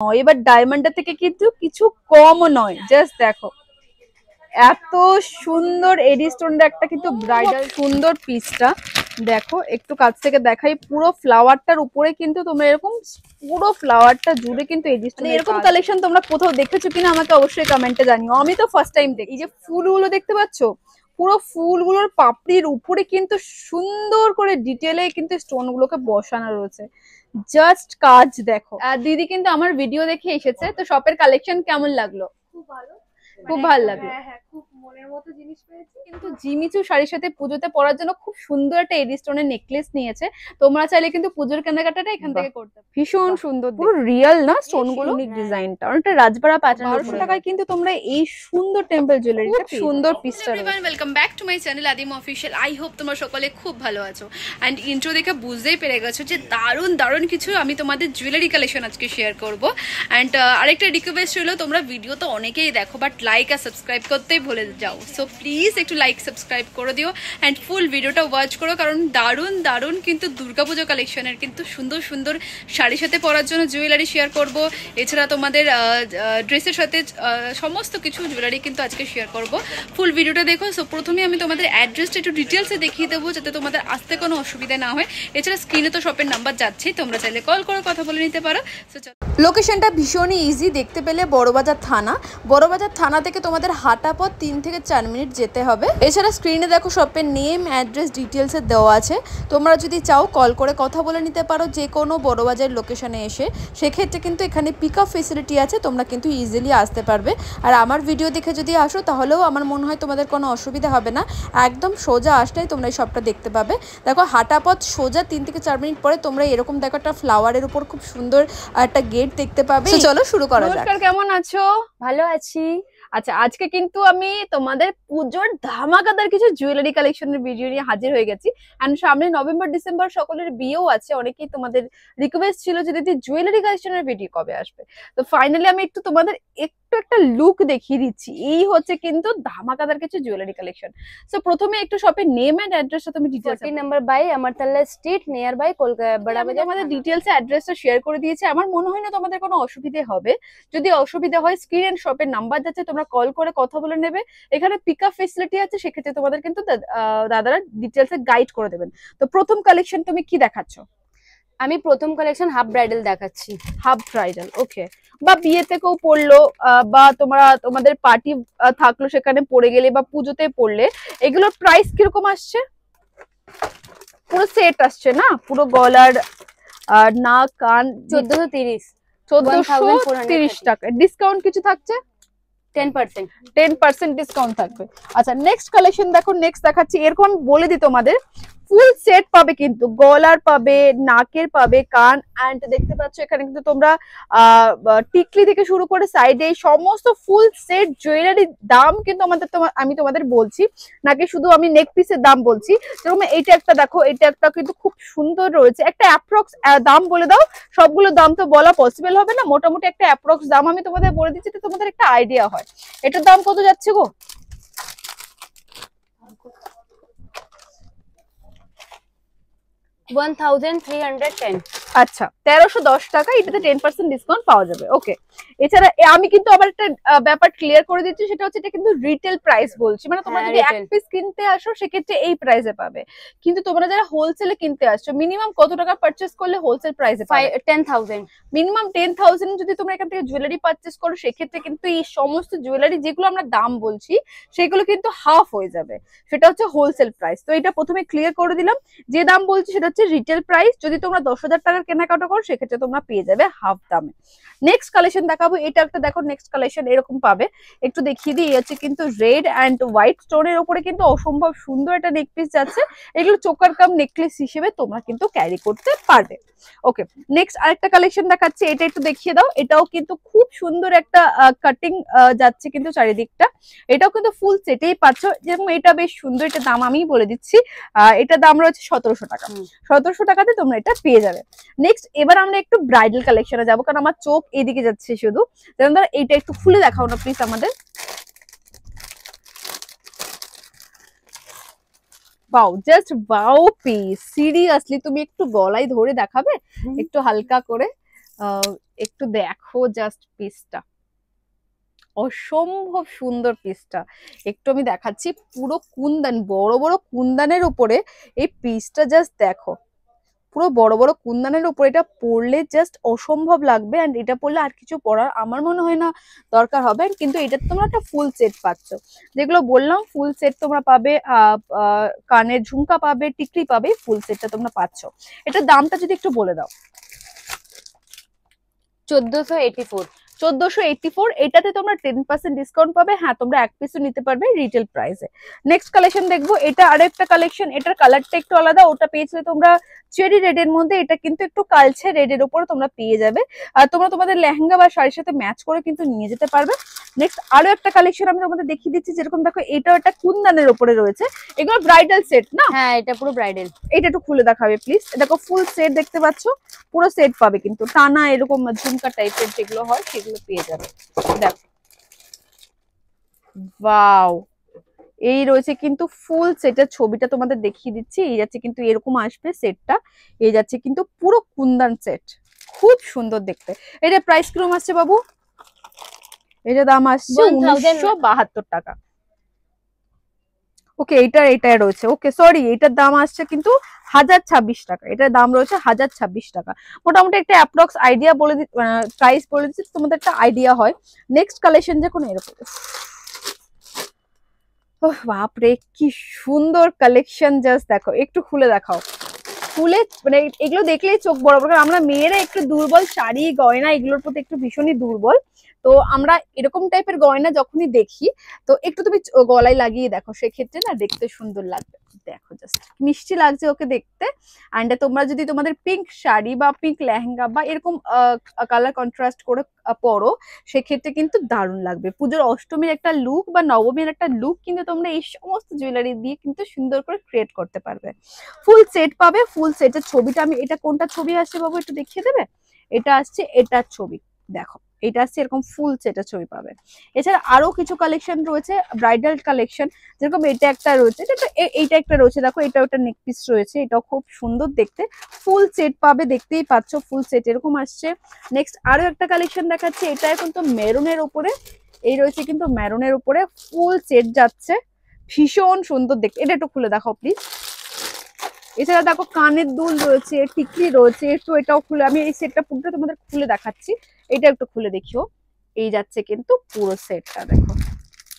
এবার ডায়মন্ডের থেকে কিন্তু কিছু কমও নয়। জাস্ট দেখো এত সুন্দর এডি স্টোনের একটা কিন্তু ব্রাইডাল সুন্দর পিসটা। দেখো একটু কাছ থেকে দেখাই, পুরো ফ্লাওয়ারটার উপরে কিন্তু তোমরা এরকম পুরো ফ্লাওয়ারটা জুড়ে কিন্তু এডি স্টোন। এরকম কালেকশন তোমরা কোথাও দেখেছো কিনা আমাকে অবশ্যই কমেন্টে জানিও। আমি তো ফার্স্ট টাইম দেখি। এই যে ফুলগুলো দেখতে পাচ্ছ, পুরো ফুলগুলোর পাপড়ির উপরে কিন্তু সুন্দর করে ডিটেলে কিন্তু স্টোন গুলোকে বসানো রয়েছে। জাস্ট কাজ দেখো। দিদি কিন্তু আমার ভিডিও দেখে এসেছে, তো শপের কালেকশন কেমন লাগলো? খুব ভালো, খুব ভালো লাগলো। হ্যাঁ খুব মনের মতো জিনিস পেয়েছি। কিন্তু জিমিচু শাড়ির সাথে পুজোতে পরার জন্য খুব সুন্দর একটা এডি স্টোনের নেকলেস নিয়েছে। তোমরা চাইলে কিন্তু পুজোর কেনাকাটাটা এখান থেকে করতে পারো। ভীষণ সুন্দর, পুরো রিয়েল না স্টোন গুলো, ডিজাইনটা অনেকটা রাজবাড়া প্যাটার্ন। 1200 টাকায় কিন্তু তোমরা এই সুন্দর টেম্পল জুয়েলারিটা সুন্দর পিসটা। Everyone, welcome back to my channel আদিম অফিশিয়াল। আই হোপ তোমরা সকলে খুব ভালো আছো অ্যান্ড ইন্ট্রো দেখে বুঝতেই পেরে গেছো যে দারুণ দারুণ কিছু আমি তোমাদের জুয়েলারি কালেকশন আজকে শেয়ার করব। অ্যান্ড আরেকটা রিকোয়েস্ট হলো, তোমরা ভিডিও তো অনেকেই দেখো বাট লাইক আর সাবস্ক্রাইব করতেই ভুলে যাও। সো প্লিজ একটু লাইক সাবস্ক্রাইব করে দিও অ্যান্ড ফুল ভিডিওটা ওয়াচ করো, কারণ দারুণ দারুণ কিন্তু দুর্গাপুজো কালেকশনের কিন্তু সুন্দর সুন্দর শাড়ির সাথে পরার জন্য জুয়েলারি শেয়ার করব। এছাড়া তোমাদের ড্রেসের সাথে সমস্ত কিছু জুয়েলারি কিন্তু আজকে শেয়ার করব। ফুল ভিডিওটা দেখো। সো প্রথমে আমি তোমাদের অ্যাড্রেসটা একটু ডিটেলসে দেখিয়ে দেবো যাতে তোমাদের আসতে কোনো অসুবিধা না হয়। এছাড়া স্ক্রিনে তো শপের নাম্বার যাচ্ছেই, তোমরা চাইলে কল করে কথা বলে নিতে পারো। লোকেশনটা ভীষণই ইজি, দেখতে পেলে বড়বাজার থানা। বড়বাজার থানা থেকে তোমাদের হাঁটা পথ 3 থেকে 4 মিনিট যেতে হবে। এছাড়া স্ক্রিনে দেখো শপের নেম, অ্যাড্রেস, ডিটেলসে দেওয়া আছে। তোমরা যদি চাও কল করে কথা বলে নিতে পারো যে কোনো বড়বাজার লোকেশনে এসে। সেক্ষেত্রে কিন্তু এখানে পিক আপ ফেসিলিটি আছে, তোমরা কিন্তু ইজিলি আসতে পারবে। আর আমার ভিডিও দেখে যদি আসো তাহলেও আমার মনে হয় তোমাদের কোনো অসুবিধা হবে না। একদম সোজা আসলেই তোমরা এই শপটা দেখতে পাবে। দেখো হাঁটা পথ সোজা 3 থেকে 4 মিনিট পরে তোমরা এরকম দেখো একটা ফ্লাওয়ারের উপর খুব সুন্দর একটা গেট দেখতে পাবে। চলো শুরু করা যাক। নমস্কার, কেমন আছো? ভালো আছি। আচ্ছা, আজকে কিন্তু আমি তোমাদের পুজোর ধামাকাদার কিছু জুয়েলারি কালেকশনের ভিডিও নিয়ে হাজির হয়ে গেছি। এন্ড সামনে নভেম্বর ডিসেম্বর সকলের বিয়েও আছে। অনেকেই তোমাদের রিকোয়েস্ট ছিল যে দিদি জুয়েলারি কালেকশনের ভিডিও কবে আসবে। তো ফাইনালি আমি একটু তোমাদের একটু একটা লুক দেখিয়ে দিচ্ছি। এই হচ্ছে কিন্তু ধামাকাদার কিছু জুয়েলারি কালেকশন। সো প্রথমে একটু শপের নেম এন্ড অ্যাড্রেসটা তুমি details. 40 number by Amartala street, near by Kolkata Burrabazar. আমাদের ডিটেইলসে অ্যাড্রেসটা শেয়ার করে দিয়েছি। আমার মনে হয় না তোমাদের কোনো অসুবিধা হবে। যদি অসুবিধা হয় স্ক্রিন এন্ড শপের নাম্বার যাচ্ছে, তোমরা কল করে কথা বলে নেবে। এখানে পিক আপ ফেসিলিটি আছে, সেক্ষেত্রে তোমাদের কিন্তু দাদারা ডিটেইলসে গাইড করে দেবেন। তো প্রথম কালেকশন তুমি কি দেখাচ্ছ? আমি প্রথম কালেকশন হাফ ব্রাইডাল দেখাচ্ছি। হাফ ব্রাইডাল, ওকে। বা বিয়েতে কেউ পড়লো বা তোমাদের পার্টি থাকলো সেখানে পড়ে গেলে বা পুজোতে পড়লে, এগুলোর প্রাইস কিরকম আসছে? পুরো সেট আসছে না, পুরো গলার আর নাক কান 1430 1430 টাকা। ডিসকাউন্ট কিছু থাকছে? 10% ডিসকাউন্ট থাকবে। আচ্ছা, নেক্সট কালেকশন দেখো। নেক্সট দেখাচ্ছি, এরকম আমি বলে দিই তোমাদের ফুল সেট পাবে, কিন্তু গলার পাবে, নাকের পাবে, কান এন্ড দেখতে পাচ্ছ এখানে কিন্তু তোমরা টিকলি থেকে শুরু করে সাইডে সমস্ত ফুল সেট জুয়েলারির দাম কিন্তু আমি তোমাদের বলছি, নাকি শুধু আমি নেক পিসের দাম বলছি। যেরকম এইটা একটা দেখো, এটা একটা কিন্তু খুব সুন্দর রয়েছে। একটা অ্যাপ্রক্স দাম বলে দাও। সবগুলো দাম তো বলা পসিবল হবে না, মোটামুটি একটা অ্যাপ্রক্স দাম আমি তোমাদের বলে দিচ্ছি, তো তোমাদের একটা আইডিয়া হয়। এটার দাম কত যাচ্ছে গো? 1310। আচ্ছা, 1310 টাকা। এটাতে 10% ডিসকাউন্ট পাওয়া যাবে। ওকে। এছাড়া আমি কিন্তু আবার একটা ব্যাপার ক্লিয়ার করে দিচ্ছি, সেটা হচ্ছে এটা কিন্তু রিটেল প্রাইস বলছি। মানে তোমরা যদি এক পিস কিনতে আসো সেক্ষেত্রে এই প্রাইসে পাবে, কিন্তু তোমরা যারা হোলসেলে কিনতে আসছো মিনিমাম কত টাকা পারচেস করলে হোলসেল প্রাইসে পাবে? 10,000। মিনিমাম 10,000 যদি তোমরা এখান থেকে জুয়েলারি পারচেস করো, সেক্ষেত্রে কিন্তু এই সমস্ত জুয়েলারি যেগুলো আমরা দাম বলছি সেগুলো কিন্তু হাফ হয়ে যাবে। সেটা হচ্ছে হোলসেল প্রাইস। তো এটা প্রথমে ক্লিয়ার করে দিলাম। যে দাম বলছি সেটা হচ্ছে রিটেল প্রাইস। যদি তোমরা 10,000 টাকার কেনাকাটা করো সেক্ষেত্রে তোমরা পেয়ে যাবে হাফ দামে। নেক্সট কালেকশন দেখাবো। এটা একটা দেখো, নেক্সট কালেকশন এরকম পাবে। একটু দেখিয়ে দিই, হচ্ছে কিন্তু রেড এন্ড হোয়াইট স্টোনের উপরে কিন্তু অসম্ভব সুন্দর একটা নেক পিস যাচ্ছে। এগুলো চোকার কাম নেকলেস হিসেবে তোমরা কিন্তু ক্যারি করতে পারবে। ওকে, নেক্সট আরেকটা কালেকশন দেখাচ্ছি। এটা একটু দেখিয়ে দাও। এটাও কিন্তু খুব সুন্দর একটা কাটিং যাচ্ছে কিন্তু চারিদিকটা। এটাও কিন্তু ফুল সেটেই পাচ্ছ। যেরকম এটা বেশ সুন্দর, এটা দাম আমি বলে দিচ্ছি। এটার দাম রয়েছে 1700 টাকা। 1700 টাকাতে তোমরা এটা পেয়ে যাবে। নেক্সট এবার আমরা একটু ব্রাইডাল কালেকশনে যাবো, কারণ আমার চোখ এদিকে যাচ্ছে শুধু। যেমন ধরো এইটা একটু খুলে দেখাও না প্লিজ আমাদের। বাও, জাস্ট বাও পিস। সিরিয়াসলি তুমি একটু গলায় ধরে দেখাবে একটু হালকা করে? একটু দেখো জাস্ট পিসটা, অসম্ভব সুন্দর পিসটা। একটু আমি দেখাচ্ছি, পুরো কুন্দন, বড় বড় কুন্দনের উপরে এই পিসটা জাস্ট দেখো, পুরো বড় বড় কুন্দনের উপর এটা পরলে জাস্ট অসম্ভব লাগবে। এন্ড এটা পরলে আর কিছু পরার আমার মনে হয় না দরকার হবে। কিন্তু এটা তোমরা একটা ফুল সেট পাচ্ছ, যেগুলো বললাম ফুল সেট তোমরা পাবে, কানের ঝুমকা পাবে, টিকলি পাবে, ফুল সেটটা তোমরা পাচ্ছ। এটার দামটা যদি একটু বলে দাও। 1484। 1484, এটাতে তোমরা 10% ডিসকাউন্ট পাবে। হ্যাঁ, তোমরা এক পিসও নিতে পারবে রিটেল প্রাইসে। নেক্সট কালেকশন দেখবো, এটা আরেকটা কালেকশন, এটার কালারটা একটু আলাদা। ওটা পেয়েছিলে তোমরা চেরি রেড এর মধ্যে, এটা কিন্তু একটু কালচে রেড এর উপরে তোমরা পেয়ে যাবে। আর তোমরা তোমাদের লেহেঙ্গা বা শাড়ির সাথে ম্যাচ করে কিন্তু নিয়ে যেতে পারবে। নেক্সট আরো একটা কালেকশন আমি তোমাদের দেখিয়ে দিচ্ছি, যেরকম দেখো এটাও একটা কুন্দনের উপরে রয়েছে, এগুলো ব্রাইডাল সেট না? হ্যাঁ, এটা পুরো ব্রাইডাল। এটা একটু খুলে দেখাবে প্লিজ। দেখো ফুল সেট দেখতে পাচ্ছ, পুরো সেট পাবে কিন্তু, টানা এরকম ঝুমকা টাইপের যেগুলো হয় সেগুলো পেয়ে যাবে। দেখো, ওয়াও, এই রয়েছে কিন্তু ফুল সেটের ছবিটা তোমাদের দেখিয়ে দিচ্ছি। এই যাচ্ছে কিন্তু এরকম আসবে সেটটা, এই যাচ্ছে কিন্তু পুরো কুন্দন সেট, খুব সুন্দর দেখতে। এটা প্রাইস কিরকম আসছে বাবু? এটা দাম আসছে 1972 টাকা। ওকে, এটা রয়েছে, ওকে সরি, এটার দাম আসছে কিন্তু 1026 টাকা। এটার দাম রয়েছে 1026 টাকা। মোটামুটি একটা অ্যাপ্রক্স আইডিয়া বলে প্রাইস বলে দিচ্ছি, তোমাদের একটা আইডিয়া হয়। নেক্সট কালেকশন যখন এরকম, বাপরে কি সুন্দর কালেকশন, জাস্ট দেখো, একটু খুলে দেখাও। খুলে মানে এগুলো দেখলেই চোখ বড় বড়, আমরা মেয়েরা একটু দুর্বল, শাড়ি গয়না এগুলোর প্রতি একটু ভীষণই দুর্বল। তো আমরা এরকম টাইপের গয়না যখনই দেখি, তো একটু তুমি গলায় লাগিয়ে দেখো, সেক্ষেত্রে না দেখতে সুন্দর লাগবে। দেখো জাস্ট মিষ্টি লাগছে ওকে দেখতে। অ্যান্ড তোমরা যদি তোমাদের পিঙ্ক শাড়ি বা পিঙ্ক লেহেঙ্গা বা এরকম কালার কন্ট্রাস্ট করে পরো, সেক্ষেত্রে কিন্তু দারুণ লাগবে। পুজোর অষ্টমীর একটা লুক বা নবমীর একটা লুক কিন্তু তোমরা এই সমস্ত জুয়েলারি দিয়ে কিন্তু সুন্দর করে ক্রিয়েট করতে পারবে। ফুল সেট পাবে, ফুল সেটের ছবিটা আমি, এটা কোনটা ছবি আসছে বাবু একটু দেখিয়ে দেবে? এটা আসছে এটার ছবি, দেখো এটা আসছে এরকম ফুল সেটের ছবি পাবে। এছাড়া আরো কিছু কালেকশন রয়েছে ব্রাইডাল কালেকশন, যেরকম এটা একটা রয়েছে, এইটা একটা রয়েছে, দেখো এটা একটা নেক পিস রয়েছে, এটাও খুব সুন্দর দেখতে। ফুল সেট পাবে, দেখতেই পাচ্ছ ফুল সেট এরকম আসছে। নেক্সট আরো একটা কালেকশন দেখাচ্ছি, এটা এখন তো মেরুনের উপরে, এই রয়েছে কিন্তু মেরুনের উপরে ফুল সেট যাচ্ছে, ভীষণ সুন্দর দেখতে। এটা একটু খুলে দেখাও প্লিজ। এছাড়া দেখো কানের দুল রয়েছে, টিকলি রয়েছে, একটু এটাও খুলে, আমি এই সেটটা পুরোটা তোমাদের খুলে দেখাচ্ছি, এটা একটু খুলে দেখিও। এই যাচ্ছে কিন্তু পুরো সেটটা, দেখো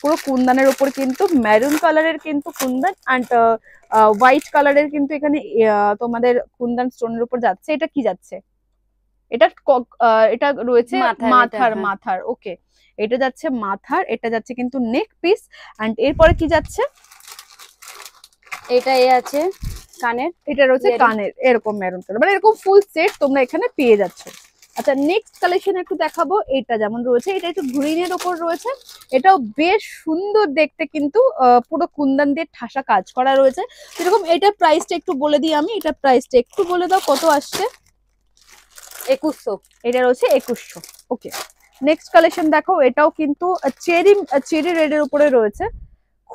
পুরো কুন্দনের উপর কিন্তু মেরুন কালারের কিন্তু কুন্দন অ্যান্ড হোয়াইট কালারের কিন্তু এখানে তোমাদের কুন্দন স্টোনের উপর যাচ্ছে। এটা কি যাচ্ছে? এটা এটা রয়েছে মাথার, ওকে, এটা যাচ্ছে মাথার, এটা যাচ্ছে কিন্তু নেক পিস। অ্যান্ড এরপরে কি যাচ্ছে? এটা আছে কানের, এটা রয়েছে কানের, এরকম মেরুন কালার, মানে এরকম ফুল সেট তোমরা এখানে পেয়ে যাচ্ছ। আচ্ছা, নেক্সট কালেকশন একটু দেখাবো, এটা যেমন রয়েছে, এটা একটু গ্রিনের ওপর রয়েছে, এটাও বেশ সুন্দর দেখতে কিন্তু, পুরো কুন্দন দিয়ে ঠাসা কাজ করা রয়েছে। এরকম এটার প্রাইসটা একটু বলে দিই আমি, এটার প্রাইসটা একটু বলে দাও কত আসছে? 2100। এটা রয়েছে 2100। ওকে, নেক্সট কালেকশন দেখো, এটাও কিন্তু চেরি রেড এর উপরে রয়েছে,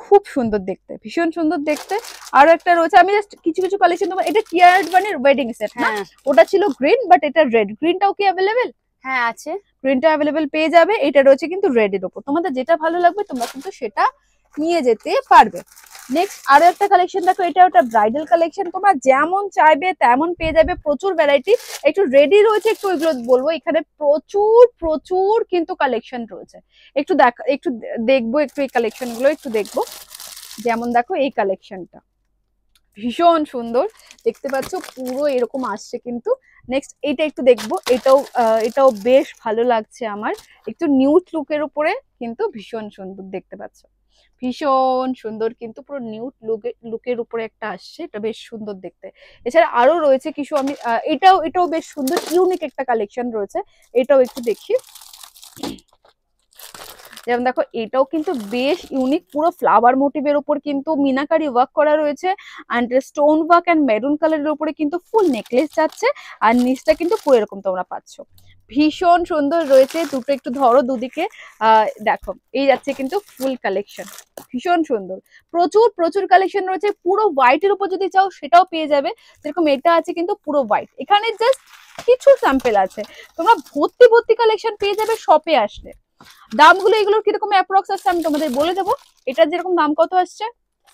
খুব সুন্দর দেখতে, ভীষণ সুন্দর দেখতে। আরো একটা রয়েছে, আমি জাস্ট কিছু কিছু কালেকশন তোমার, এটা কিয়া আডবানির ওয়েডিং সেট না? ওটা ছিল গ্রিন, বাট এটা রেড। গ্রিনটাও কি অ্যাভেলেবেল? হ্যাঁ আছে, গ্রিনটা অ্যাভেলেবেল পেয়ে যাবে। এটা রয়েছে কিন্তু রেড এর উপর, তোমাদের যেটা ভালো লাগবে তোমরা কিন্তু সেটা নিয়ে যেতে পারবে। নেক্সট আরো একটা কালেকশন দেখো, এটা ওটা ব্রাইডাল কালেকশন, তোমরা যেমন চাইবে তেমন পেয়ে যাবে, প্রচুর ভ্যারাইটি। একটু রেডি রয়েছে, একটু ওইগুলো বলবো, এখানে প্রচুর প্রচুর কিন্তু কালেকশন রয়েছে। একটু দেখবো একটু এই কালেকশন গুলো একটু দেখবো। যেমন দেখো এই কালেকশনটা ভীষণ সুন্দর দেখতে পাচ্ছ, পুরো এরকম আসছে কিন্তু। নেক্সট এইটা একটু দেখবো, এটাও বেশ ভালো লাগছে আমার, একটু নিউড লুকের উপরে কিন্তু ভীষণ সুন্দর দেখতে পাচ্ছ, ভীষণ সুন্দর কিন্তু পুরো নিউড লুকের উপরে একটা আসছে, এটা বেশ সুন্দর দেখতে। এছাড়া আরো রয়েছে কিছু, আমি এটাও বেশ সুন্দর ইউনিক একটা কালেকশন রয়েছে, এটাও একটু দেখি। যেমন দেখো এটাও কিন্তু বেশ ইউনিক, পুরো ফ্লাওয়ার মোটিভের উপর কিন্তু মিনাকারি ওয়ার্ক করা রয়েছে, and stone work and maroon কালারের উপরে কিন্তু ফুল নেকলেস যাচ্ছে, আর নিচটা কিন্তু পুরো এরকম তোমরা পাচ্ছ, ভীষণ সুন্দর রয়েছে। দুটো একটু ধরো দুদিকে, দেখো এই যাচ্ছে কিন্তু ফুল কালেকশন, ভীষণ সুন্দর, প্রচুর প্রচুর কালেকশন রয়েছে। পুরো হোয়াইটের উপর যদি চাও সেটাও পেয়ে যাবে, যেরকম এটা আছে কিন্তু পুরো হোয়াইট, এখানে জাস্ট কিছু স্যাম্পল আছে, তোমরা ভর্তি ভর্তি কালেকশন পেয়ে যাবে শপে আসলে। দামগুলো এগুলোর কিরকম অ্যাপ্রক্স আসছে আমি তোমাদের বলে দেবো। এটা যেরকম দাম কত আসছে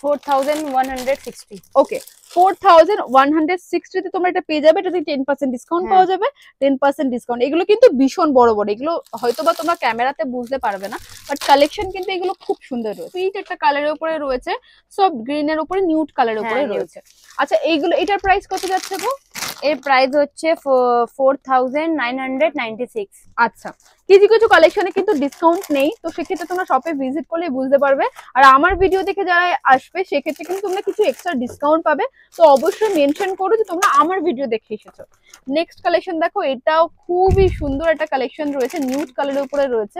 4160। ওকে, 4160 তে তোমরা এটা পেয়ে যাবে। এটাতে 10% ডিসকাউন্ট পাওয়া যাবে, 10% ডিসকাউন্ট। এগুলো কিন্তু ভীষণ বড় বড়, এগুলো হয়তো বা তোমরা ক্যামেরাতে বুঝতে পারবে না, বাট কালেকশন কিন্তু এগুলো খুব সুন্দর রয়েছে। সুইট একটা কালারের উপরে রয়েছে, সফট গ্রিন এর উপরে নিউড কালারের উপরে রয়েছে। আচ্ছা এইগুলো, এটার প্রাইস কত যাচ্ছে গো? এর প্রাইস হচ্ছে 4996। আচ্ছা, কিছু কিছু কালেকশনে কিন্তু ডিসকাউন্ট নেই, তো সেক্ষেত্রে তোমরা শপে ভিজিট করলে বুঝতে পারবে। আর আমার ভিডিও দেখে যারা আসবে সেক্ষেত্রে কিন্তু তোমরা কিছু এক্সট্রা ডিসকাউন্ট পাবে, তো অবশ্যই মেনশন করো যে তোমরা আমার ভিডিও দেখে এসেছো। নেক্সট কালেকশন দেখো, এটাও খুবই সুন্দর একটা কালেকশন রয়েছে, নিউড কালারের উপরে রয়েছে,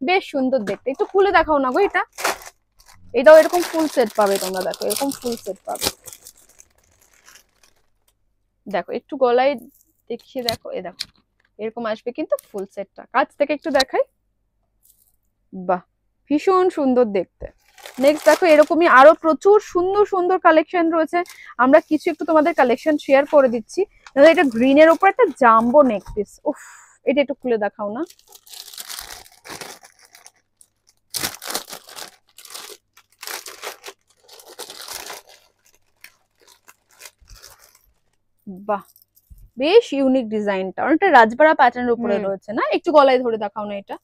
বেশ সুন্দর দেখতে। একটু খুলে দেখাও না গো এটা। এটাও এরকম ফুল সেট পাবে তোমরা, দেখো এরকম ফুল সেট পাবে। দেখো একটু গলায় দেখিয়ে দেখো, এ দেখো এরকম আসবে কিন্তু ফুল সেটটা। কাছ থেকে একটু দেখাই, বাহ ভীষণ সুন্দর দেখতে। নেক্সট দেখো এরকমই আরো প্রচুর সুন্দর সুন্দর কালেকশন রয়েছে, আমরা কিছু একটু তোমাদের কালেকশন শেয়ার করে দিচ্ছি। এটা গ্রিনের উপর একটা জাম্বো নেক পিস, উফ এটা একটু খুলে দেখাও না। বাহ বেশ ইউনিক ডিজাইনটা, অনেকটা রাজবাড়া প্যাটার্নের উপরে রয়েছে না? একটু গলায় ধরে দেখাও না এটা।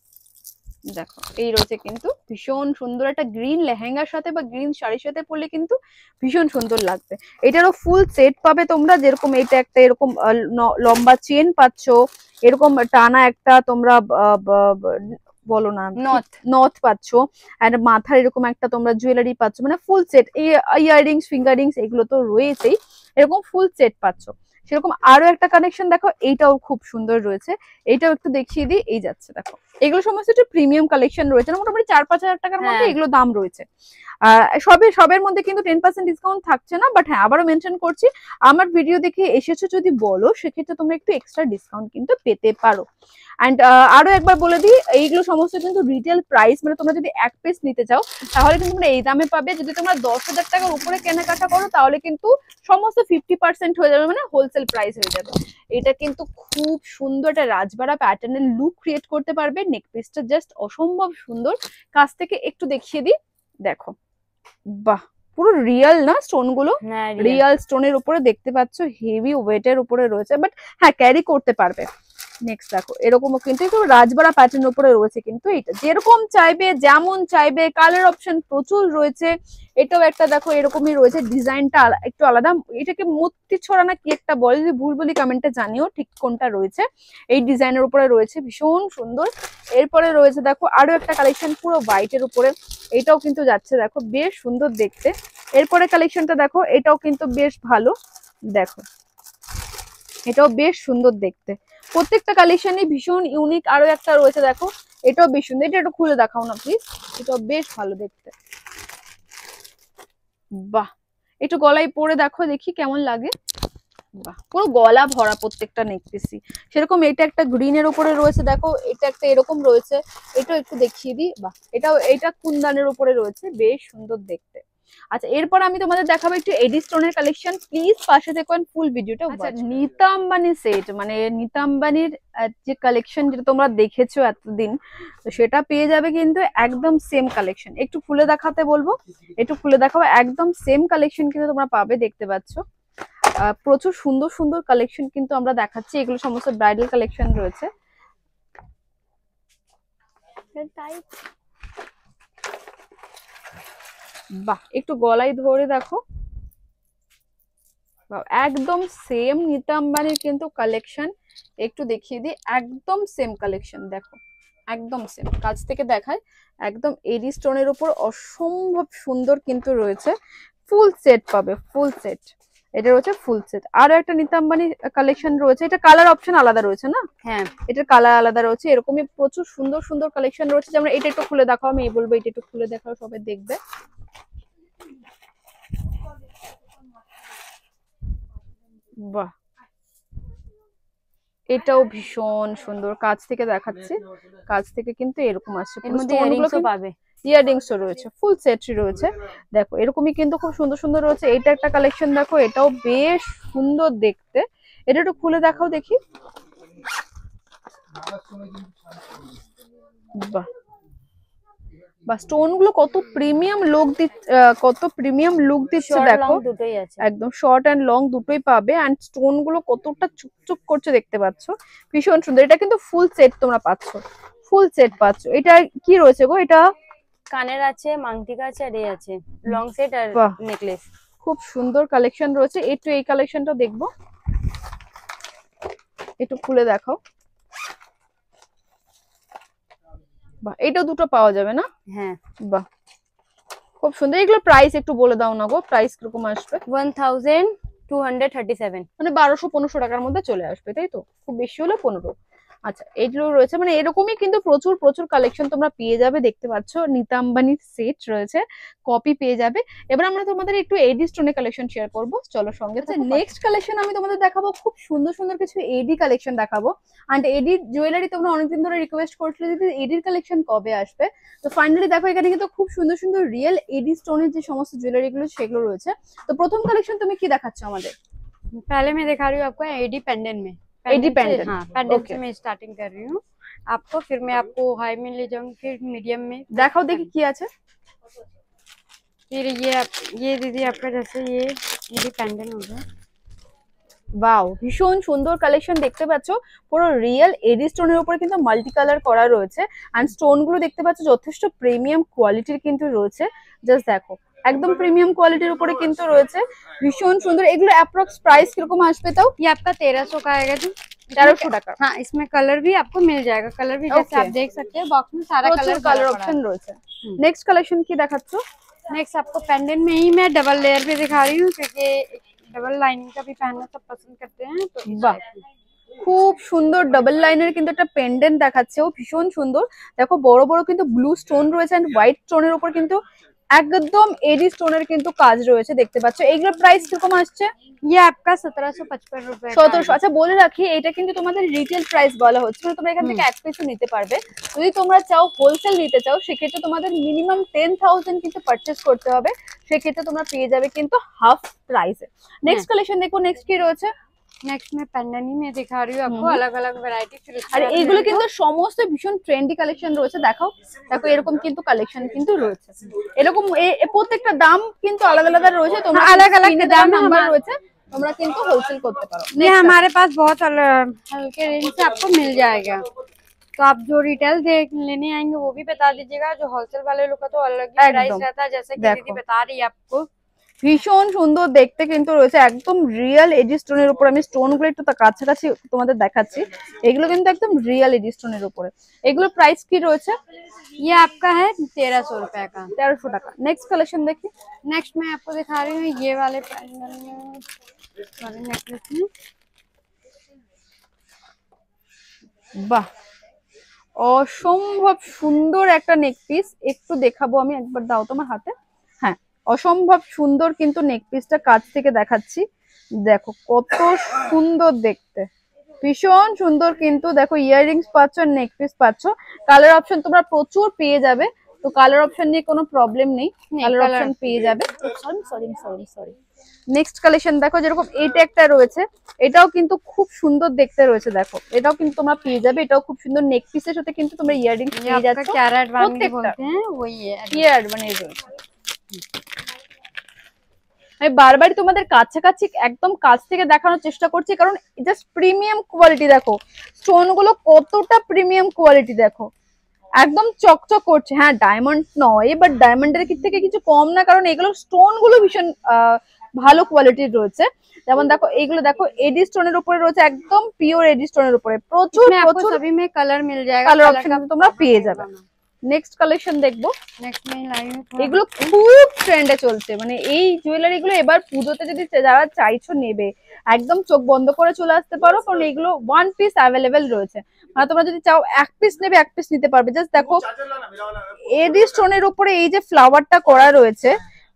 দেখো এই রয়েছে কিন্তু ভীষণ সুন্দর একটা গ্রিন লেহেঙ্গার সাথে বা গ্রিন শাড়ির সাথে পরলে কিন্তু ভীষণ সুন্দর লাগবে। এটারও ফুল সেট পাবে তোমরা, যেরকম এটা একটা এরকম লম্বা চেন পাচ্ছ, এরকম টানা একটা তোমরা বলো না নথ পাচ্ছ, আর মাথার এরকম একটা তোমরা জুয়েলারি পাচ্ছ, মানে ফুল সেট। ইয়াররিংস ফিঙ্গারিংস এগুলো তো রয়েছেই, এরকম ফুল সেট পাচ্ছ। সেরকম আরো একটা কানেকশন দেখো, এইটাও খুব সুন্দর রয়েছে, এইটাও একটু দেখিয়ে দিই। এই যাচ্ছে দেখো, এগুলো সমস্ত একটু প্রিমিয়াম কালেকশন রয়েছে, মোটামুটি 4-5 হাজার টাকার মধ্যে এগুলো দাম রয়েছে। সবের মধ্যে কিন্তু 10% ডিসকাউন্ট থাকছে না, বাট হ্যাঁ আবারও মেনশন করছি, আমার ভিডিও দেখে এসেছো যদি বলো সেক্ষেত্রে তোমরা একটু এক্সট্রা ডিসকাউন্ট কিন্তু পেতে পারো। অ্যান্ড আরো একবার বলে দিই, এইগুলো সমস্ত কিন্তু রিটেল প্রাইস, মানে তোমরা যদি এক পিস নিতে চাও তাহলে কিন্তু তোমরা এই দামে পাবে। যদি তোমরা 10,000 টাকার উপরে কেনাকাটা করো তাহলে কিন্তু সমস্ত 50% হয়ে যাবে, মানে হোলসেল প্রাইস হয়ে যাবে। এটা কিন্তু খুব সুন্দর একটা রাজবাড়া প্যাটার্নের লুক ক্রিয়েট করতে পারবে। নেক পিসটা জাস্ট অসম্ভব সুন্দর, কাছ থেকে একটু দেখিয়ে দিই, দেখো বাহ পুরো রিয়েল না স্টোন গুলো, রিয়েল স্টোনের উপরে দেখতে পাচ্ছ, হেভি ওয়েটের উপরে রয়েছে, বাট হ্যাঁ ক্যারি করতে পারবে। নেক্সট দেখো এরকমও কিন্তু একটু রাজবাড়া প্যাটার্নের উপরে রয়েছে, কিন্তু এটা যেরকম চাইবে যেমন চাইবে, কালার অপশন প্রচুর রয়েছে। এটাও একটা দেখো এরকমই রয়েছে, ডিজাইনটা একটু আলাদা, এটাকে মূর্তি ছড়া না কি একটা বলে, যদি ভুল বলি কমেন্টে জানিও ঠিক কোনটা রয়েছে। এই ডিজাইনের উপরে রয়েছে ভীষণ সুন্দর। এরপরে রয়েছে দেখো আরো একটা কালেকশন পুরো হোয়াইটের উপরে, এটাও কিন্তু যাচ্ছে দেখো বেশ সুন্দর দেখতে। এরপরে কালেকশনটা দেখো, এটাও কিন্তু বেশ ভালো, দেখো এটাও বেশ সুন্দর দেখতে। প্রত্যেকটা কালেকশনই ভীষণ ইউনিক। আরো একটা রয়েছে দেখো, এটাও বেশ সুন্দর, এটা একটু খুলে দেখাও না প্লিজ, এটাও বেশ ভালো দেখতে। বাহ একটু গলায় পরে দেখো দেখি কেমন লাগে, বাহ পুরো গলা ভরা প্রত্যেকটা নেকপিসই। সেরকম এটা একটা গ্রিনের উপরে রয়েছে, দেখো এটা একটা এরকম রয়েছে, এটাও একটু দেখিয়ে দিই। বাহ এটা কুন্দানের উপরে রয়েছে, বেশ সুন্দর দেখতে। আচ্ছা এরপর আমি তোমাদের দেখাবো একটু এডি স্টোনের কালেকশন, প্লিজ পাশে দেখুন ফুল ভিডিওটা। আচ্ছা নীতা আম্বানি সেট, মানে নীতা আম্বানির যে কালেকশন যেটা তোমরা দেখেছো এতদিন, তো সেটা পেয়ে যাবে কিন্তু একদম সেম কালেকশন। একটু খুলে দেখাতে বলবো, একটু খুলে দেখাবো, একদম সেম কালেকশন কিন্তু তোমরা পাবে, দেখতে পাচ্ছ প্রচুর সুন্দর সুন্দর কালেকশন কিন্তু আমরা দেখাচ্ছি। এগুলো সমস্ত ব্রাইডাল কালেকশন রয়েছে। বাহ একটু গলায় ধরে দেখো, একদম সেম নীতা আম্বানির কিন্তু কালেকশন। একটু দেখিয়ে দিই, একদম সেম কালেকশন, দেখো একদম সেম। কাছ থেকে দেখায়, একদম এডি স্টোনের উপর অসম্ভব সুন্দর কিন্তু রয়েছে। ফুল সেট পাবে, ফুল সেট, এটা রয়েছে ফুল সেট। আরো একটা নীতা আম্বানি কালেকশন রয়েছে, এটা কালার অপশন আলাদা রয়েছে না? হ্যাঁ এটার কালার আলাদা রয়েছে। এরকমই প্রচুর সুন্দর সুন্দর কালেকশন রয়েছে, যেমন এটা একটু খুলে দেখাও, আমি বলবো এটা একটু খুলে দেখাও, সবাই দেখবে। বাহ এটাও ভীষণ সুন্দর, কাছ থেকে দেখাচ্ছি, কাছ থেকে কিন্তু এরকম আসছে, এর মধ্যে ইয়াররিংসও পাবে, ইয়াররিংসও রয়েছে, ফুল সেটই রয়েছে। দেখো এরকমই কিন্তু খুব সুন্দর সুন্দর রয়েছে। এটা একটা কালেকশন দেখো, এটাও বেশ সুন্দর দেখতে, এটা একটু খুলে দেখাও দেখি। বাহ বা স্টোন গুলো কত প্রিমিয়াম লুক দিচ্ছে শর্ট দেখো। লং দুটোই আছে। একদম শর্ট এন্ড লং দুটোই পাবে। এন্ড স্টোন গুলো কতটা চুকচুক করছে দেখতে পাচ্ছ, ভীষণ সুন্দর। এটা কিন্তু ফুল সেট তোমরা পাচ্ছ, ফুল সেট পাচ্ছ। এটা কি রয়েছে গো? এটা কানের আছে, মাংটিকা আছে, আর এ আছে লং সেট আর বাহ। নেকলেস। খুব সুন্দর কালেকশন রয়েছে। একটু এই কালেকশনটা দেখবো, একটু খুলে দেখাও। বাহ, এটা দুটো পাওয়া যাবে না? হ্যাঁ। বাহ, খুব সুন্দর। এগুলো প্রাইস একটু বলে দাও না গো, প্রাইস কিরকম আসবে? 1237। মানে 1200-1500 টাকার মধ্যে চলে আসবে, তাই তো? খুব বেশি হলে 15। আচ্ছা, এগুলো রয়েছে মানে এরকমই কিন্তু প্রচুর প্রচুর কালেকশন তোমরা পেয়ে যাবে। দেখতে পাচ্ছ নিতা আম্বানির সেট রয়েছে, কপি পেয়ে যাবে। এবার আমরা তোমাদের একটু এডি স্টোনের কালেকশন শেয়ার করবো, চলো সঙ্গে। নেক্সট কালেকশন আমি তোমাদের দেখাবো খুব সুন্দর সুন্দর কিছু এডি কালেকশন দেখাবো। এন্ড এডির জুয়েলারি তোমরা অনেকদিন ধরে রিকোয়েস্ট করছিলে যে এডির কালেকশন কবে আসবে। তো ফাইনালি দেখো এখানে কিন্তু খুব সুন্দর সুন্দর রিয়েল এডি স্টোনের যে সমস্ত জুয়েলারি গুলো সেগুলো রয়েছে। তো প্রথম কালেকশন তুমি কি দেখাচ্ছ আমাদের? पहले मैं दिखा रही हूँ आपको एडी पेंडेंट में। एडी पेंडेंट, हाँ, पेंडेंट ओके। से मैं स्टार्टिंग कर रही हूँ आपको, फिर मैं आपको हाई में ले जाऊंगी, फिर मीडियम में, দেখাও দেখি কি আছে। फिर ये दीदी आपका जैसे ये एडी पेंडेंट हो गया। ওয়াও, ভীষণ সুন্দর কালেকশন দেখতে পাচ্ছ। পুরো রিয়েল এডি স্টোনের উপরে কিন্তু মাল্টি কালার করা রয়েছে। এন্ড স্টোন গুলো দেখতে পাচ্ছ যথেষ্ট প্রিমিয়াম কোয়ালিটির কিন্তু রয়েছে। জাস্ট দেখো, একদম প্রিমিয়াম কোয়ালিটির উপরে কিন্তু রয়েছে, ভীষণ সুন্দর। এগুলো অ্যাপ্রক্স প্রাইস কিরকম আসবে তাও? ये आपका 1300 का आएगा जी। 1300 টাকা। हाँ, इसमें कलर भी आपको मिल जाएगा, कलर भी जैसे Okay. आप देख सकते हैं बॉक्स में सारा প্রচুর कलर কালার অপশন রয়েছে। নেক্সট কালেকশন কি দেখাচ্ছ? नेक्स्ट आपको पेंडेंट में ही मैं डबल लेयर पे दिखा रही हूँ, क्योंकि डबल लाइनिंग का भी पहनना सब पसंद करते हैं तो বাহ, খুব সুন্দর ডাবল লাইনের কিন্তু একটা পেন্ডেন্ট দেখাচ্ছে, ও ভীষণ সুন্দর। দেখো বড় বড় কিন্তু ব্লু স্টোন রয়েছে এন্ড হোয়াইট স্টোনের উপর কিন্তু একদম এডি স্টোনের কিন্তু কাজ রয়েছে দেখতে পাচ্ছ। এইগুলোর প্রাইস কিরকম আসছে? ये आपका 1755 रुपए का 1700। আচ্ছা বলে রাখি, এটা কিন্তু তোমাদের রিটেল প্রাইস বলা হচ্ছে, মানে তোমরা এখান থেকে এক পিসও নিতে পারবে। যদি তোমরা চাও হোলসেল নিতে চাও, সেক্ষেত্রে তোমাদের মিনিমাম 10,000 কিন্তু পারচেস করতে হবে। সেক্ষেত্রে তোমরা পেয়ে যাবে কিন্তু হাফ প্রাইসে। নেক্সট কালেকশন দেখো, নেক্সট কি রয়েছে? नेक्स्ट में पेंडेंट ही मैं दिखा रही हूँ आपको, अलग अलग वैरायटी। फिर उसके আর बाद এইগুলো मेरे কিন্তু সমস্ত ভীষণ ট্রেন্ডি কালেকশন রয়েছে। দেখাও, দেখো এরকম কিন্তু কালেকশন কিন্তু রয়েছে। এরকম প্রত্যেকটা দাম কিন্তু আলাদা আলাদা রয়েছে। তোমরা अलग अलग দাম दाम নাম্বার हमारे রয়েছে, তোমরা কিন্তু হোলসেল করতে পারো। ये हमारे पास बहुत हल्के रेंज से आपको मिल जाएगा। तो आप जो रिटेल लेने आएंगे वो भी बता दीजिएगा, जो होलसेल वाले लोग का तो अलग ही प्राइस एकदम। रहता है, जैसे कि देखो। दीदी बता रही है आपको। ভীষণ সুন্দর দেখতে কিন্তু রয়েছে, একদম রিয়েল এডি স্টোনের উপরে। আমি স্টোন গুলো একটু কাছাকাছি তোমাদের দেখাচ্ছি। এগুলো কিন্তু একদম রিয়েল এডি স্টোনের উপরে। এগুলোর প্রাইস কি রয়েছে? ये आपका है 1300 रुपए का। 1300 টাকা। নেক্সট কালেকশন দেখি। नेक्स्ट मैं आपको दिखा रही हूँ ये वाले पैंडल में, वाले नेकलेस में। বাহ, অসম্ভব সুন্দর একটা নেক পিস। একটু দেখাবো আমি, একবার দাও তোমার হাতে। হ্যাঁ, অসম্ভব সুন্দর কিন্তু নেক পিসটা কাছ থেকে দেখাচ্ছি। দেখো কত সুন্দর দেখতে, ভীষণ সুন্দর কিন্তু। দেখো ইয়াররিংস পাচ্ছ, নেক পিস পাচ্ছ। কালার অপশন তোমরা প্রচুর পেয়ে যাবে, তো কালার অপশন নিয়ে কোনো প্রবলেম নেই, কালার colour অপশন পেয়ে যাবে। সরি। নেক্সট কালেকশন দেখো, যেরকম এইটা একটা রয়েছে, এটাও কিন্তু খুব সুন্দর দেখতে রয়েছে। দেখো এটাও কিন্তু তোমরা পেয়ে যাবে, এটাও খুব সুন্দর। নেক পিসের সাথে কিন্তু তোমরা ইয়াররিংস ये পেয়ে आपका যাচ্ছ। कैरेट वाली প্রত্যেকটা बोलते हैं, वही है। ইয়ার মানে রয়েছে। আমি বারবারই তোমাদের কাছাকাছি একদম কাছ থেকে দেখানোর চেষ্টা করছি, কারণ জাস্ট প্রিমিয়াম কোয়ালিটি। দেখো স্টোন গুলো কতটা প্রিমিয়াম কোয়ালিটি, দেখো একদম চকচক করছে। হ্যাঁ ডায়মন্ড নয়, বাট ডায়মন্ডের থেকে কিছু কম না, কারণ এগুলো স্টোন গুলো ভীষণ ভালো কোয়ালিটির রয়েছে। যেমন দেখো এইগুলো দেখো এডি স্টোনের উপরে রয়েছে, একদম পিওর এডি স্টোনের উপরে। প্রচুর इसमें आपको প্রচুর सभी में कलर मिल जाएगा, কালার कलर অপশন का তোমরা পেয়ে যাবে। নেক্সট কালেকশন দেখবো। नेक्स्ट में लाई हूँ थोड़ा। এগুলো খুব ট্রেন্ডে চলছে, মানে এই জুয়েলারি গুলো এবার পুজোতে যদি যারা চাইছো নেবে, একদম চোখ বন্ধ করে চলে আসতে পারো, কারণ এগুলো ওয়ান পিস অ্যাভেলেবেল রয়েছে। মানে তোমরা যদি চাও এক পিস নেবে, এক পিস নিতে পারবে। জাস্ট দেখো এডি স্টোনের উপরে এই যে ফ্লাওয়ারটা করা রয়েছে,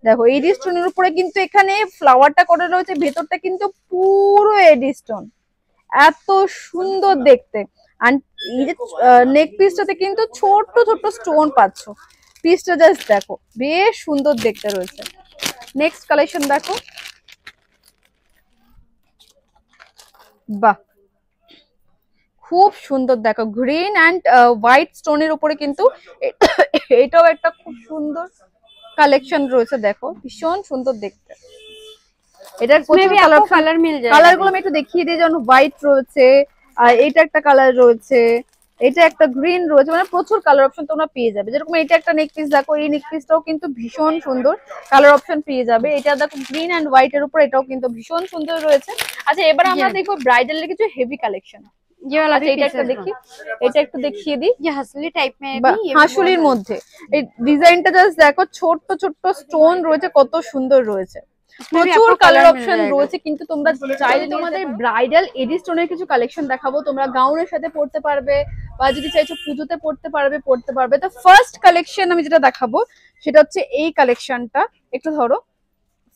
দেখো এডি স্টোনের উপরে কিন্তু এখানে ফ্লাওয়ারটা করা রয়েছে, ভেতরটা কিন্তু পুরো এডি স্টোন, এত সুন্দর দেখতে। আর এই যে নেক পিসটাতে কিন্তু ছোট্ট ছোট্ট স্টোন পাচ্ছ। পিসটা জাস্ট দেখো, বেশ সুন্দর দেখতে রয়েছে। নেক্সট কালেকশন দেখো। বাহ, খুব সুন্দর দেখো, গ্রিন অ্যান্ড হোয়াইট স্টোনের উপরে কিন্তু এটাও একটা খুব সুন্দর কালেকশন রয়েছে। দেখো ভীষণ সুন্দর দেখতে, এটার প্রচুর কালার কালার মিল যায়। কালার গুলো আমি একটু দেখিয়ে দিই, যেমন হোয়াইট রয়েছে, আর এটা একটা কালার রয়েছে, এটা একটা গ্রিন রয়েছে, মানে প্রচুর কালার অপশন তোমরা পেয়ে যাবে। যেরকম এটা একটা নেক পিস দেখো, এই নেক পিসটাও কিন্তু ভীষণ সুন্দর কালার অপশন পেয়ে যাবে। এটা দেখো গ্রিন অ্যান্ড হোয়াইট এর উপর, এটাও কিন্তু ভীষণ সুন্দর রয়েছে। আচ্ছা এবার আমরা দেখবো ব্রাইডাল এর কিছু হেভি কালেকশন। ये वाला আচ্ছা এটা একটা দেখি, এটা একটু দেখিয়ে দিই। ये हसली टाइप में है বা भी, ये भी হাঁসুলির মধ্যে এই ডিজাইনটা জাস্ট দেখো, ছোট্ট ছোট্ট স্টোন রয়েছে, কত সুন্দর রয়েছে। প্রচুর কালার অপশন রয়েছে, কিন্তু তোমরা চাইলে তোমাদের ব্রাইডাল এডি স্টোনের কিছু কালেকশন দেখাবো, তোমরা গাউনের সাথে পড়তে পারবে, বা যদি চাইছো পুজোতে পড়তে পারবে। তো ফার্স্ট কালেকশন আমি যেটা দেখাবো সেটা হচ্ছে এই কালেকশনটা, একটু ধরো।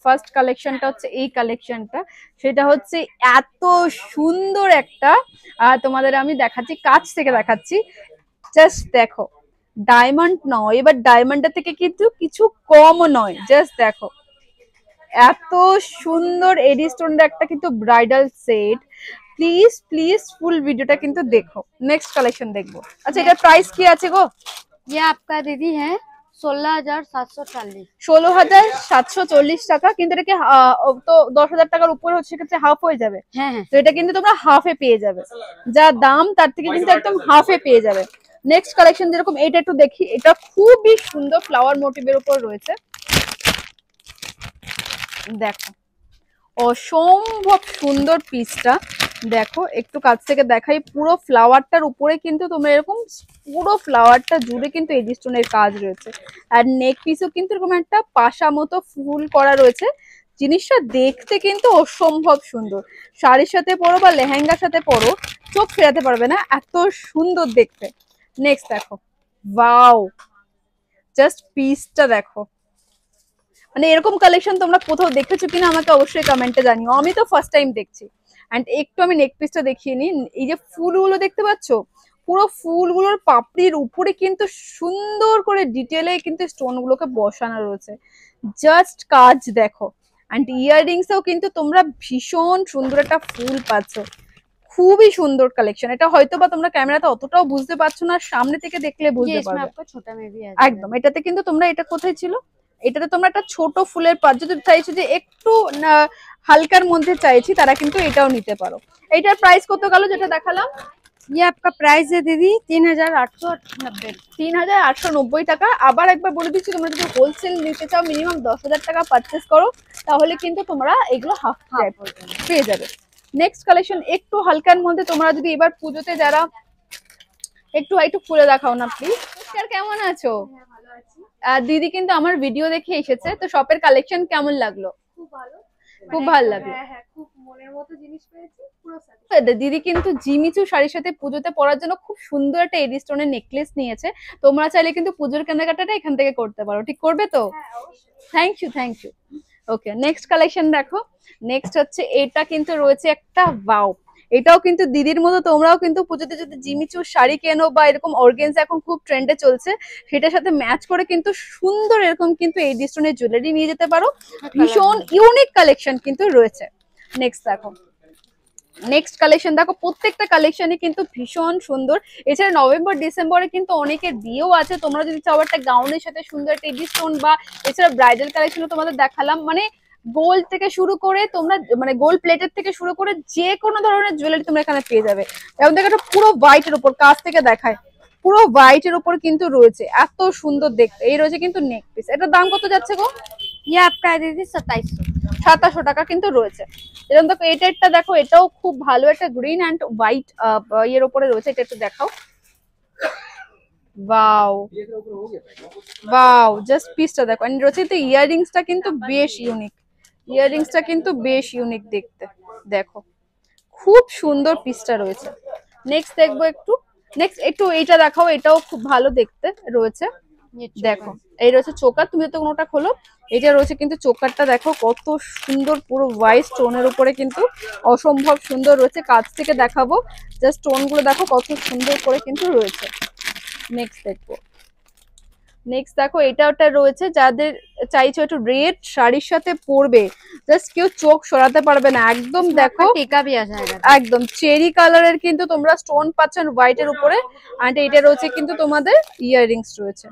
ফার্স্ট কালেকশনটা হচ্ছে এই কালেকশনটা, সেটা হচ্ছে এত সুন্দর একটা, তোমাদের আমি দেখাচ্ছি, কাছ থেকে দেখাচ্ছি, জাস্ট দেখো। ডায়মন্ড নয়, এবার ডায়মন্ডের থেকে কিন্তু কিছু কমও নয়, জাস্ট দেখো এত সুন্দর এডি স্টোনের একটা কিন্তু ব্রাইডাল সেট। প্লিজ প্লিজ ফুল ভিডিওটা কিন্তু দেখো। নেক্সট কালেকশন দেখবো। আচ্ছা এটার প্রাইস কি আছে গো? ये आपका दीदी है 16,740। 16,740 টাকা, কিন্তু এটাকে তো 10,000 টাকার উপরে হচ্ছে, সেক্ষেত্রে হাফ হয়ে যাবে। হ্যাঁ হ্যাঁ, তো এটা কিন্তু তোমরা হাফে পেয়ে যাবে, যা দাম তার থেকে কিন্তু একদম হাফে পেয়ে যাবে। নেক্সট কালেকশন যেরকম এটা একটু দেখি, এটা খুবই সুন্দর ফ্লাওয়ার মোটিভের উপর রয়েছে। দেখো অসম্ভব সুন্দর পিসটা, দেখো একটু কাছ থেকে দেখাই, পুরো ফ্লাওয়ারটার উপরে কিন্তু তোমরা এরকম পুরো ফ্লাওয়ারটা জুড়ে কিন্তু এডি স্টোনের কাজ রয়েছে। আর নেক পিসও কিন্তু এরকম একটা পাশা মতো ফুল করা রয়েছে। জিনিসটা দেখতে কিন্তু অসম্ভব সুন্দর, শাড়ির সাথে পরো বা লেহেঙ্গার সাথে পরো, চোখ ফেরাতে পারবে না, এত সুন্দর দেখতে। নেক্সট দেখো, ওয়াও, জাস্ট পিসটা দেখো, মানে এরকম কালেকশন তোমরা কোথাও দেখেছো কিনা আমাকে অবশ্যই কমেন্টে জানিও, আমি তো ফার্স্ট টাইম দেখছি। এন্ড একটু আমি নেক পিসটা দেখিয়ে নিই। এই যে ফুলগুলো দেখতে পাচ্ছো, পুরো ফুলগুলোর পাপড়ির উপরে কিন্তু সুন্দর করে ডিটেলে কিন্তু স্টোন গুলোকে বসানো রয়েছে, জাস্ট কাজ দেখো। এন্ড ইয়াররিংসেও কিন্তু তোমরা ভীষণ সুন্দর একটা ফুল পাচ্ছ, খুবই সুন্দর কালেকশন। এটা হয়তো বা তোমরা ক্যামেরাতে অতটাও বুঝতে পারছো না, সামনে থেকে দেখলে ये বুঝতে इसमें পারবে। आपको छोटा में भी आ একদম, এটাতে কিন্তু তোমরা, এটা কোথায় ছিল, এটাতে তোমরা একটা ছোট ফুলের পাত, যদি চাইছো যে একটু হালকার মধ্যে চাইছি, তারা কিন্তু এটাও নিতে পারো। এটার প্রাইস কত গেল যেটা দেখালাম? ये आपका प्राइस है दीदी 3,890। 3,890 টাকা। আবার একবার বলে দিচ্ছি, তোমরা যদি হোলসেল নিতে চাও মিনিমাম 10,000 টাকা পারচেস করো, তাহলে কিন্তু তোমরা এগুলো হাফ পেয়ে যাবে। নেক্সট কালেকশন একটু হালকার মধ্যে, তোমরা যদি এবার পুজোতে যারা একটু একটু খুলে দেখাও না প্লিজ। নমস্কার, কেমন আছো? দিদি কিন্তু আমার ভিডিও দেখে এসেছে, তো শপের কালেকশন কেমন লাগলো? খুব ভালো লাগলো। খুব মনের মতো জিনিস পেয়েছি, পুরো দিদি কিন্তু জিমিচু শাড়ির সাথে পুজোতে পরার জন্য খুব সুন্দর একটা এডি স্টোনের নেকলেস নিয়েছে। তোমরা চাইলে কিন্তু পুজোর কেনাকাটাটা এখান থেকে করতে পারো, ঠিক করবে তো? Thank you. Okay, next collection দেখো। নেক্সট হচ্ছে এটা কিন্তু রয়েছে একটা, ওয়াও, এটাও কিন্তু দিদির মতো তোমরাও কিন্তু পুজোতে যদি জিমিচুর শাড়ি কেনো বা এরকম অর্গেন্স এখন খুব ট্রেন্ডে চলছে, সেটার সাথে ম্যাচ করে কিন্তু সুন্দর এরকম কিন্তু এডি স্টোনের জুয়েলারি নিয়ে যেতে পারো। ভীষণ ইউনিক কালেকশন কিন্তু রয়েছে। নেক্সট দেখো, নেক্সট কালেকশন দেখো, প্রত্যেকটা কালেকশনই কিন্তু ভীষণ সুন্দর। এছাড়া নভেম্বর ডিসেম্বরে কিন্তু অনেকের বিয়েও আছে, তোমরা যদি চাও একটা গাউনের সাথে সুন্দর একটা এডি স্টোন, বা এছাড়া ব্রাইডাল কালেকশনও তোমাদের দেখালাম, মানে গোল্ড থেকে শুরু করে তোমরা, মানে গোল্ড প্লেটের থেকে শুরু করে যে কোনো ধরনের জুয়েলারি তোমরা এখানে পেয়ে যাবে। এবং দেখো এটা পুরো হোয়াইটের উপর, কাছ থেকে দেখায়, পুরো হোয়াইটের উপর কিন্তু রয়েছে, এত সুন্দর দেখতে। এই রয়েছে কিন্তু নেক পিস। এটার দাম কত যাচ্ছে গো? ये आपका है दीदी 2700। 2700 টাকা কিন্তু রয়েছে। এরকম দেখো, এটা দেখো, এটাও খুব ভালো একটা গ্রিন অ্যান্ড হোয়াইট এর উপরে রয়েছে। এটা একটু দেখাও, ওয়াও ওয়াও, জাস্ট পিসটা দেখো। এন্ড রয়েছে তো ইয়াররিংসটা কিন্তু বেশ ইউনিক, ইয়াররিংসটা কিন্তু বেশ ইউনিক দেখতে, দেখো খুব সুন্দর পিসটা রয়েছে। নেক্সট দেখবো একটু, নেক্সট একটু এইটা দেখাও, এটাও খুব ভালো দেখতে রয়েছে। দেখো এই রয়েছে চোকার, তুমি তো কোনোটা খোলো, এটা রয়েছে কিন্তু চোকারটা দেখো কত সুন্দর, পুরো হোয়াইট স্টোনের উপরে কিন্তু অসম্ভব সুন্দর রয়েছে। কাছ থেকে দেখাবো, জাস্ট স্টোন গুলো দেখো কত সুন্দর করে কিন্তু রয়েছে। নেক্সট দেখবো, নেক্সট দেখো এটা ওটা রয়েছে, যাদের চাইছো একটু রেড শাড়ির সাথে পরবে, জাস্ট কেউ চোখ সরাতে পারবে না, একদম দেখো टीका भी आ जाएगा। একদম চেরি কালারের কিন্তু তোমরা স্টোন পাচ্ছেন হোয়াইটের উপরে। আর এটা রয়েছে কিন্তু তোমাদের ইয়াররিংস রয়েছে,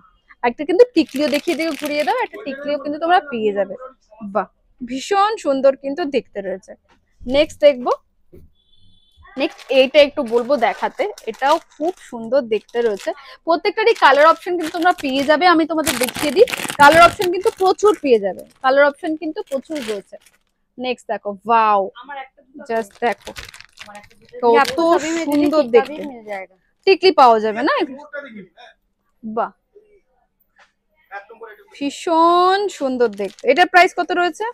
একটা কিন্তু টিকলিও দেখিয়ে দিয়ে ঘুরিয়ে দাও, একটা টিকলিও কিন্তু তোমরা পেয়ে যাবে। বাহ, ভীষণ সুন্দর কিন্তু দেখতে রয়েছে। নেক্সট দেখবো, নেক্সট এইটা একটু বলবো দেখাতে, এটাও খুব সুন্দর দেখতে রয়েছে। প্রত্যেকটারই কালার অপশন কিন্তু তোমরা পেয়ে যাবে, আমি তোমাদের দেখিয়ে দিই। কালার অপশন কিন্তু প্রচুর পেয়ে যাবে, কালার অপশন কিন্তু প্রচুর রয়েছে। নেক্সট দেখো, ওয়াও, জাস্ট দেখো ये কত आपको सभी में दीदी সুন্দর टीका দেখতে, भी मिल जाएगा। টিকলি পাওয়া যাবে না, বাহ ভীষণ সুন্দর দেখতে। এটার প্রাইস কত রয়েছে?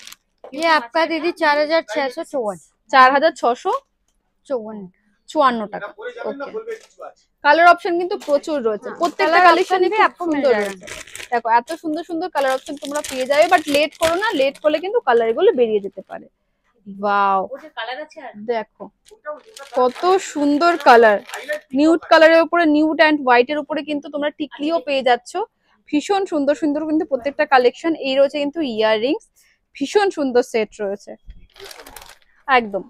ये आपका दीदी 4654 4654 টাকা। ওকে, কালার অপশন কিন্তু প্রচুর রয়েছে, প্রত্যেকটা Color কালেকশনই option भी খুব आपको मिल সুন্দর जाएगा। রয়েছে। দেখো এত সুন্দর সুন্দর কালার অপশন তোমরা পেয়ে যাবে, বাট লেট করো না, লেট করলে কিন্তু কালার গুলো বেরিয়ে যেতে পারে। ওয়াও, দেখো কত সুন্দর কালার, নিউড কালারের উপরে, নিউড অ্যান্ড হোয়াইট এর উপরে কিন্তু তোমরা টিকলিও পেয়ে যাচ্ছ। ভীষণ সুন্দর সুন্দর কিন্তু প্রত্যেকটা কালেকশন। এই রয়েছে কিন্তু ইয়াররিংস, ভীষণ সুন্দর সেট রয়েছে একদম।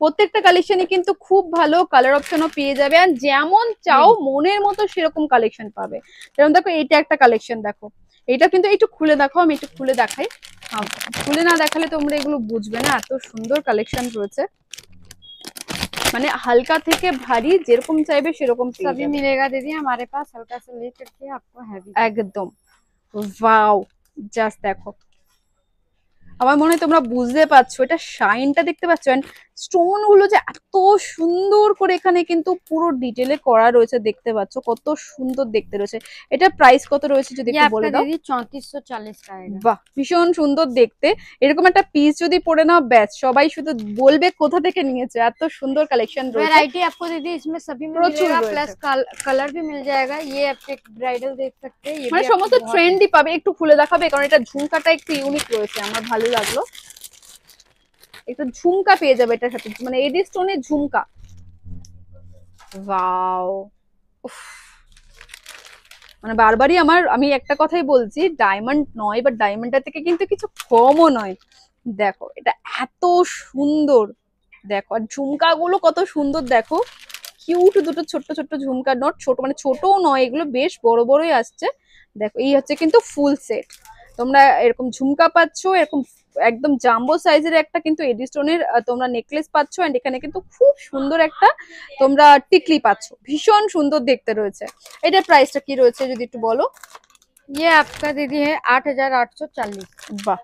প্রত্যেকটা কালেকশনই কিন্তু খুব ভালো, কালার অপশনও পেয়ে যাবে, আর যেমন চাও মনের মতো সেরকম কালেকশন পাবে। যেমন দেখো এইটা একটা কালেকশন, দেখো এটা কিন্তু একটু খুলে দেখো, আমি একটু খুলে দেখাই, খুলে না দেখালে তোমরা এগুলো বুঝবে না, এত সুন্দর কালেকশন রয়েছে। মানে হালকা থেকে ভারী যেরকম চাইবে সেরকম পেয়ে सभी যাবে। मिलेगा दीदी हमारे पास, हल्का से लेकर के आपको हैवी। একদম ওয়াও, জাস্ট দেখো, আমার মনে হয় তোমরা বুঝতে পারছো, এটা শাইনটা দেখতে পাচ্ছ, এন্ড স্টোন গুলো যে এত সুন্দর করে এখানে কিন্তু পুরো ডিটেলে করা রয়েছে, দেখতে পাচ্ছ কত সুন্দর দেখতে রয়েছে। এটা প্রাইস কত রয়েছে যদি ये একটু आपका বলে দাও? दीदी 3440 का आएगा। বাহ, ভীষণ সুন্দর দেখতে। এরকম একটা পিস যদি পরে নাও, ব্যাস সবাই শুধু বলবে কোথা থেকে নিয়েছে, এত সুন্দর কালেকশন রয়েছে। वैरायटी आपको दीदी इसमें सभी में प्रचुर मिलेगा, रয়েছে। प्लस कलर भी मिल जाएगा। ये आप एक ब्राइडल देख सकते हैं, ये মানে भी आपको সমস্ত बहुत- ট্রেন্ডই পাবে। একটু খুলে দেখাবে, কারণ এটা ঝুমকাটা একটু ইউনিক রয়েছে, আমার ভালো লাগলো। একটা ঝুমকা পেয়ে যাবে এটার সাথে, মানে এডি স্টোনের ঝুমকা। ওয়াও, মানে বারবারই আমি একটা কথাই বলছি, ডায়মন্ড নয়, বাট ডায়মন্ডটা থেকে কিন্তু কিছু কমও নয়। দেখো এটা এত সুন্দর, দেখো আর ঝুমকা গুলো কত সুন্দর, দেখো কিউট দুটো ছোট্ট ছোট্ট ঝুমকা, নট ছোট মানে ছোটও নয়, এগুলো বেশ বড় বড়ই আসছে। দেখো এই হচ্ছে কিন্তু ফুল সেট, তোমরা এরকম ঝুমকা পাচ্ছ, এরকম একদম জাম্বো সাইজের একটা কিন্তু এডি স্টোনের তোমরা নেকলেস পাচ্ছ, এন্ড এখানে কিন্তু খুব সুন্দর একটা তোমরা টিকলি পাচ্ছ, ভীষণ সুন্দর দেখতে রয়েছে। এটার প্রাইসটা কি রয়েছে যদি একটু বলো? ये आपका दीदी है 8840। বাহ,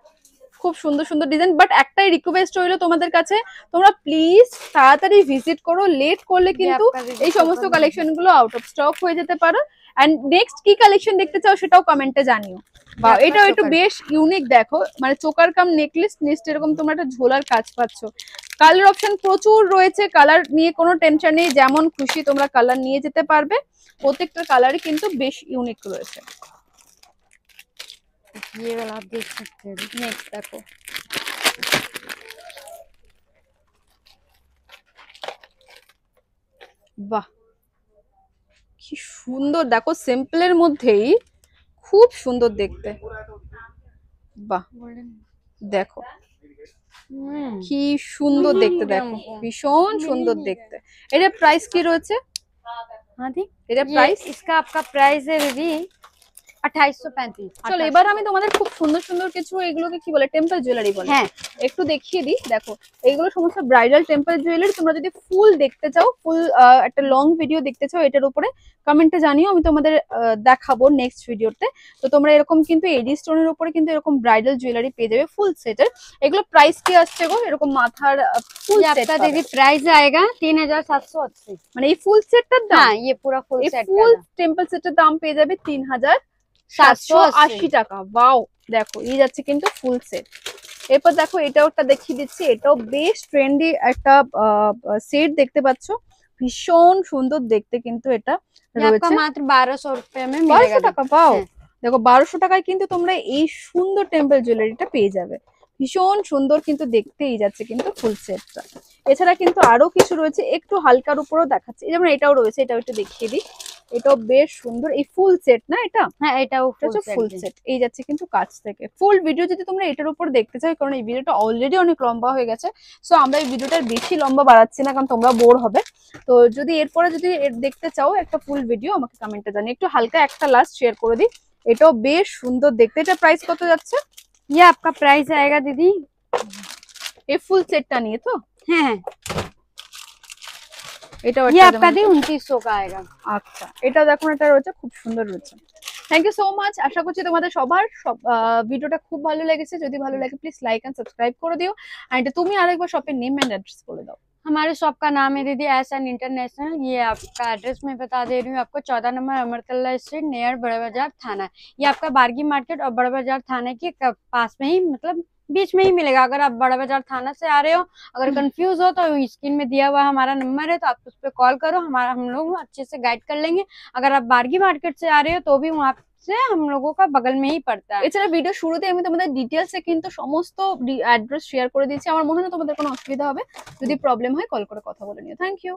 খুব সুন্দর সুন্দর ডিজাইন, বাট একটাই রিকোয়েস্ট রইলো তোমাদের কাছে, তোমরা প্লিজ তাড়াতাড়ি ভিজিট করো, লেট করলে কিন্তু এই সমস্ত কালেকশন গুলো আউট অফ স্টক হয়ে যেতে পারে। এন্ড নেক্সট কি কালেকশন দেখতে চাও সেটাও কমেন্টে জানিও। বা এটাও একটু বেশ ইউনিক, দেখো মানে চোকার কাম নেকলেস, নিচে এরকম তোমরা একটা ঝোলার কাজ পাচ্ছ। কালার অপশন প্রচুর রয়েছে, কালার নিয়ে কোনো টেনশন নেই, যেমন খুশি তোমরা কালার নিয়ে যেতে পারবে। প্রত্যেকটা কালারই কিন্তু বেশ ইউনিক রয়েছে। ये वाला आप देख सकते हैं। নেক্সট দেখো, বাহ কি সুন্দর, দেখো সিম্পলের মধ্যেই খুব সুন্দর দেখতে। বাহ, দেখো কি সুন্দর দেখতে, দেখো ভীষণ সুন্দর দেখতে। এটার প্রাইস কি রয়েছে? हाँ दी, এটার ये প্রাইস इसका आपका प्राइस है दीदी 2835। চলো এবার আমি তোমাদের খুব সুন্দর সুন্দর কিছু, এগুলোকে কি বলে, টেম্পল জুয়েলারি বলে, হ্যাঁ একটু দেখিয়ে দিই। দেখো এইগুলো সমস্ত ব্রাইডাল টেম্পল জুয়েলারি, তোমরা যদি ফুল দেখতে চাও, ফুল একটা লং ভিডিও দেখতে চাও, এটার উপরে কমেন্টে জানিও, আমি তোমাদের দেখাবো নেক্সট ভিডিওতে। তো তোমরা এরকম কিন্তু এডি স্টোনের উপরে কিন্তু এরকম ব্রাইডাল জুয়েলারি পেয়ে যাবে ফুল সেটের। এগুলো প্রাইস কি আসছে গো? এরকম মাথার ফুল ये সেট आपका दीदी प्राइस आएगा 3780। মানে এই ফুল সেটটার দাম, हाँ ये पूरा फुल এই सेट ফুল का টেম্পল সেটের দাম পেয়ে যাবে 3780 টাকা। ওয়াও, দেখো এই যাচ্ছে কিন্তু ফুল সেট। এরপর দেখো এটাও একটা দেখিয়ে দিচ্ছি, এটাও বেশ ট্রেন্ডি একটা সেট দেখতে পাচ্ছ, ভীষণ সুন্দর দেখতে কিন্তু এটা ये आपका রয়েছে। मात्र 1200 रुपए में 1200 मिलेगा। টাকা পাও, হ্যাঁ। দেখো 1200 টাকায় কিন্তু তোমরা এই সুন্দর টেম্পল জুয়েলারিটা পেয়ে যাবে, ভীষণ সুন্দর কিন্তু দেখতেই যাচ্ছে কিন্তু ফুল সেটটা। এছাড়া কিন্তু আরো কিছু রয়েছে, একটু হালকার উপরেও দেখাচ্ছে, যেমন এটাও রয়েছে, এটাও একটু দেখিয়ে দিই। এটাও বেশ সুন্দর, এই ফুল সেট না এটা? হ্যাঁ এটাও ফুল সেট এই যাচ্ছে কিন্তু কাছ থেকে। ফুল ভিডিও যদি তোমরা এটার উপর দেখতে চাও, কারণ এই ভিডিওটা অলরেডি অনেক লম্বা হয়ে গেছে, সো আমরা এই ভিডিওটার বেশি লম্বা বাড়াচ্ছি না, কারণ তোমরা বোর হবে। তো যদি এরপরে যদি দেখতে চাও একটা ফুল ভিডিও, আমাকে কমেন্টে জানিয়ে একটু হালকা একটা লাস্ট শেয়ার করে দিই। এটাও বেশ সুন্দর দেখতে। এটা প্রাইস কত যাচ্ছে? ये आपका प्राइस आएगा दीदी, এই ফুল সেটটা নিয়ে তো? है এটাও ये একটা आपका যেমন- दी 2900 का आएगा। আচ্ছা, এটা দেখুন, এটা রয়েছে খুব সুন্দর রয়েছে। Thank you so much. আশা করছি তোমাদের সবার ভিডিওটা খুব ভালো লেগেছে। যদি ভালো লাগে প্লিজ লাইক এন্ড সাবস্ক্রাইব করে দিও। এন্ড তুমি আরেকবার শপের নেম এন্ড অ্যাড্রেস বলে দাও। हमारे शॉप का नाम है दीदी एस एन इंटरनेशनल। ये आपका एड्रेस मैं बता दे रही हूँ आपको, 14 नंबर अमरतल्ला स्ट्रीट नियर बड़ा बाजार थाना। ये आपका बारगी मार्केट और बड़ा बाजार थाना के पास में ही, मतलब बीच में ही मिलेगा। अगर आप बड़ा बाजार थाना से आ रहे हो, अगर कंफ्यूज हो तो स्क्रीन में दिया हुआ हमारा नंबर है, तो आप उस पर कॉल करो, हम लोग अच्छे से गाइड कर लेंगे। अगर आप बारगी मार्केट से आ रहे हो तो भी वहाँ से हम लोगों का बगल में ही पड़ता है। এছাড়া ভিডিও শুরুতে আমি তোমাদের ডিটেলসে কিন্তু সমস্ত অ্যাড্রেস শেয়ার করে দিয়েছি। আমার মনে হয় না তোমাদের কোনো অসুবিধা হবে। যদি প্রবলেম হয় কল করে কথা বলে নিও। Thank you.